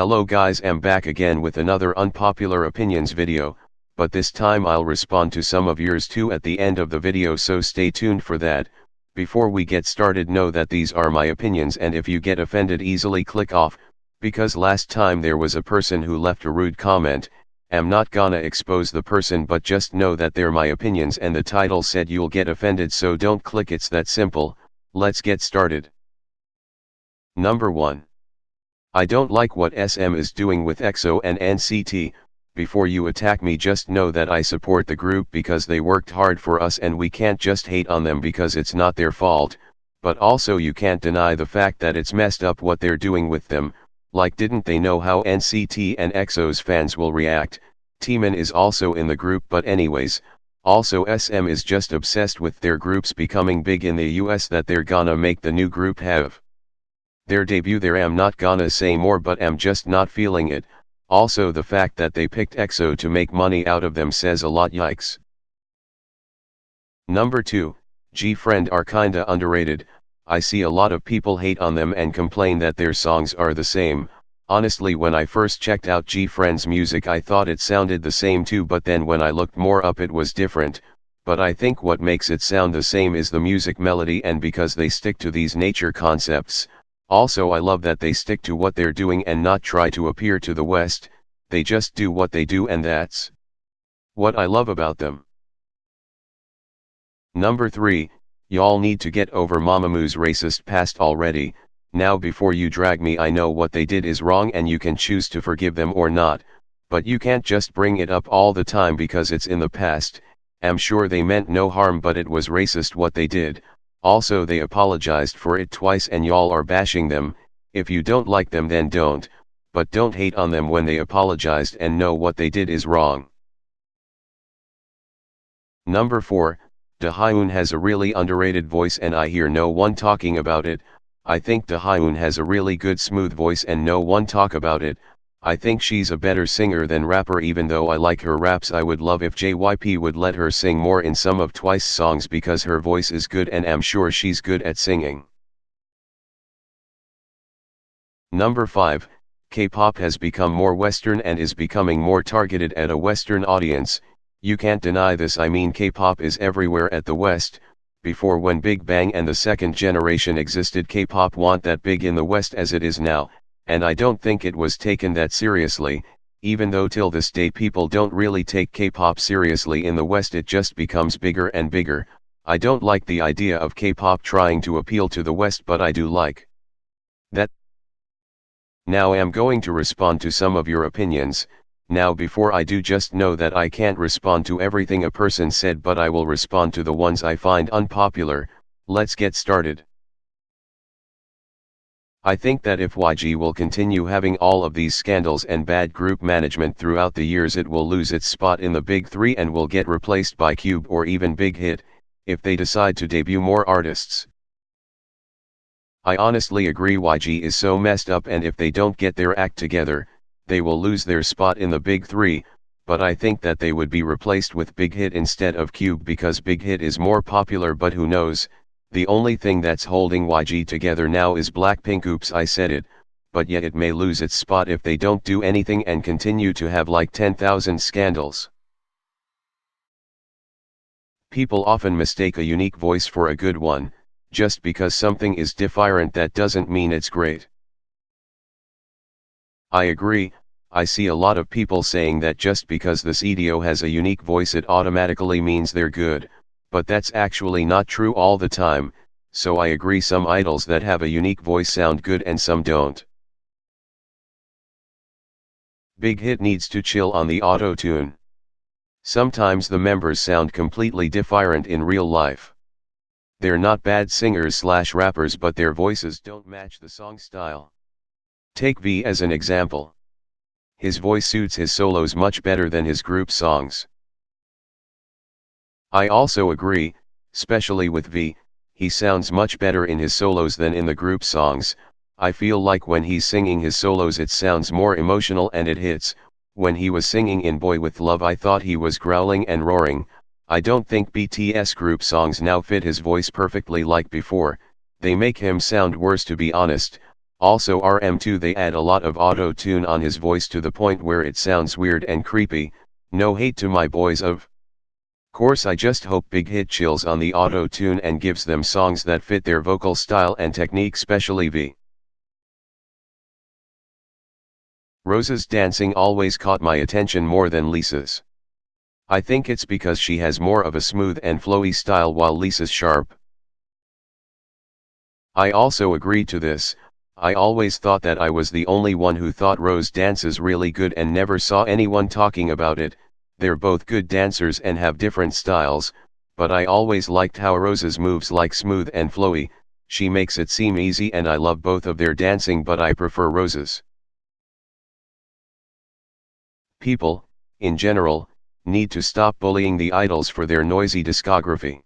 Hello guys, I'm back again with another unpopular opinions video, but this time I'll respond to some of yours too at the end of the video, so stay tuned for that. Before we get started, know that these are my opinions, and if you get offended easily click off, because last time there was a person who left a rude comment. I'm not gonna expose the person, but just know that they're my opinions and the title said you'll get offended, so don't click, it's that simple. Let's get started. Number 1. I don't like what SM is doing with EXO and NCT. Before you attack me, just know that I support the group because they worked hard for us and we can't just hate on them because it's not their fault, but also you can't deny the fact that it's messed up what they're doing with them. Like, didn't they know how NCT and EXO's fans will react? Taemin is also in the group, but anyways, also SM is just obsessed with their groups becoming big in the US that they're gonna make the new group have their debut there. I'm not gonna say more, but I'm just not feeling it. Also the fact that they picked EXO to make money out of them says a lot, yikes. Number 2, G-Friend are kinda underrated. I see a lot of people hate on them and complain that their songs are the same. Honestly, when I first checked out G-Friend's music I thought it sounded the same too, but then when I looked more up it was different. But I think what makes it sound the same is the music melody, and because they stick to these nature concepts. Also I love that they stick to what they're doing and not try to appear to the West. They just do what they do, and that's what I love about them. Number 3, y'all need to get over Mamamoo's racist past already. Now before you drag me, I know what they did is wrong and you can choose to forgive them or not, but you can't just bring it up all the time because it's in the past. I'm sure they meant no harm, but it was racist what they did. Also they apologized for it twice and y'all are bashing them. If you don't like them then don't, but don't hate on them when they apologized and know what they did is wrong. Number 4, Dahyun has a really underrated voice and I hear no one talking about it. I think Dahyun has a really good smooth voice and no one talk about it. I think she's a better singer than rapper. Even though I like her raps, I would love if JYP would let her sing more in some of Twice's songs because her voice is good and I'm sure she's good at singing. Number 5, K-pop has become more Western and is becoming more targeted at a Western audience. You can't deny this. I mean, K-pop is everywhere at the West. Before, when Big Bang and the second generation existed, K-pop wasn't that big in the West as it is now, and I don't think it was taken that seriously. Even though till this day people don't really take K-pop seriously in the West, it just becomes bigger and bigger. I don't like the idea of K-pop trying to appeal to the West, but I do like that. Now I'm going to respond to some of your opinions. Now before I do, just know that I can't respond to everything a person said, but I will respond to the ones I find unpopular. Let's get started. I think that if YG will continue having all of these scandals and bad group management throughout the years, it will lose its spot in the big three and will get replaced by Kpop or even Big Hit, if they decide to debut more artists. I honestly agree, YG is so messed up, and if they don't get their act together, they will lose their spot in the big three, but I think that they would be replaced with Big Hit instead of Kpop because Big Hit is more popular. But who knows, the only thing that's holding YG together now is Blackpink. Oops, I said it, but yet it may lose its spot if they don't do anything and continue to have like 10,000 scandals. People often mistake a unique voice for a good one. Just because something is different, that doesn't mean it's great. I agree. I see a lot of people saying that just because this EDO has a unique voice it automatically means they're good, but that's actually not true all the time. So I agree, some idols that have a unique voice sound good and some don't. Big Hit needs to chill on the auto-tune. Sometimes the members sound completely different in real life. They're not bad singers/rappers, but their voices don't match the song style. Take V as an example. His voice suits his solos much better than his group songs. I also agree, especially with V, he sounds much better in his solos than in the group songs. I feel like when he's singing his solos it sounds more emotional and it hits. When he was singing in Boy With Love I thought he was growling and roaring. I don't think BTS group songs now fit his voice perfectly like before. They make him sound worse, to be honest. Also RM2 they add a lot of auto-tune on his voice to the point where it sounds weird and creepy. No hate to my boys of course, I just hope Big Hit chills on the auto-tune and gives them songs that fit their vocal style and technique, especially V. Rose's dancing always caught my attention more than Lisa's. I think it's because she has more of a smooth and flowy style while Lisa's sharp. I also agree to this. I always thought that I was the only one who thought Rose dances really good and never saw anyone talking about it. They're both good dancers and have different styles, but I always liked how Rose's moves like smooth and flowy. She makes it seem easy and I love both of their dancing, but I prefer Rose's. People, in general, need to stop bullying the idols for their noisy discography.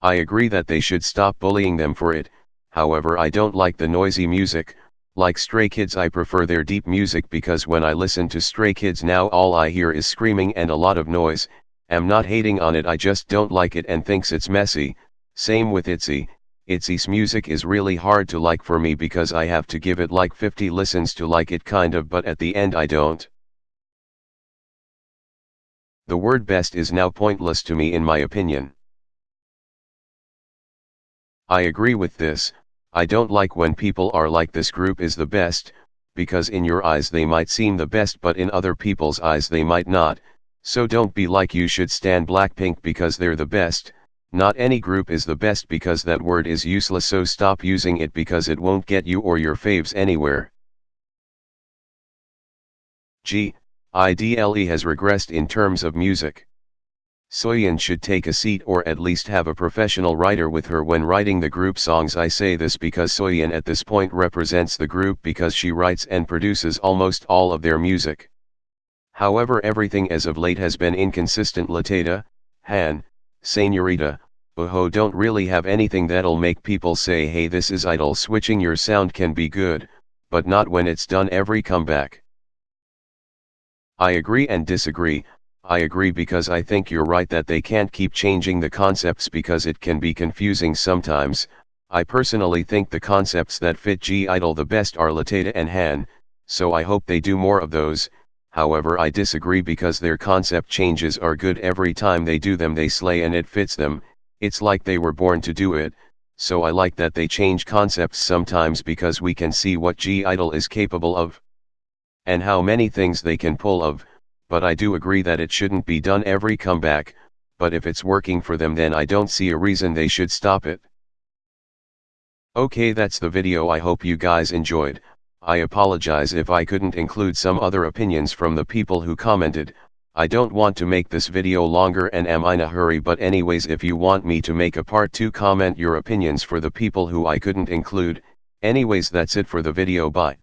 I agree that they should stop bullying them for it. However, I don't like the noisy music. Like Stray Kids, I prefer their deep music because when I listen to Stray Kids now all I hear is screaming and a lot of noise. Am not hating on it, I just don't like it and thinks it's messy. Same with ITZY. ITZY's music is really hard to like for me because I have to give it like 50 listens to like it kind of, but at the end I don't. The word best is now pointless to me in my opinion. I agree with this. I don't like when people are like this group is the best, because in your eyes they might seem the best but in other people's eyes they might not, so don't be like you should stan Blackpink because they're the best. Not any group is the best because that word is useless, so stop using it because it won't get you or your faves anywhere. IDLE has regressed in terms of music. Soyeon should take a seat or at least have a professional writer with her when writing the group songs. I say this because Soyeon at this point represents the group because she writes and produces almost all of their music. However, everything as of late has been inconsistent. Lateta, Han, Señorita, Oho don't really have anything that'll make people say hey, this is idol. Switching your sound can be good, but not when it's done every comeback. I agree and disagree. I agree because I think you're right that they can't keep changing the concepts because it can be confusing sometimes. I personally think the concepts that fit G-Idol the best are Lateta and Han, so I hope they do more of those. However, I disagree because their concept changes are good every time they do them. They slay and it fits them. It's like they were born to do it, so I like that they change concepts sometimes because we can see what G-Idol is capable of and how many things they can pull of. But I do agree that it shouldn't be done every comeback, but if it's working for them then I don't see a reason they should stop it. Okay, that's the video. I hope you guys enjoyed. I apologize if I couldn't include some other opinions from the people who commented. I don't want to make this video longer and am in a hurry, but anyways, if you want me to make a part 2, comment your opinions for the people who I couldn't include. Anyways, that's it for the video. Bye.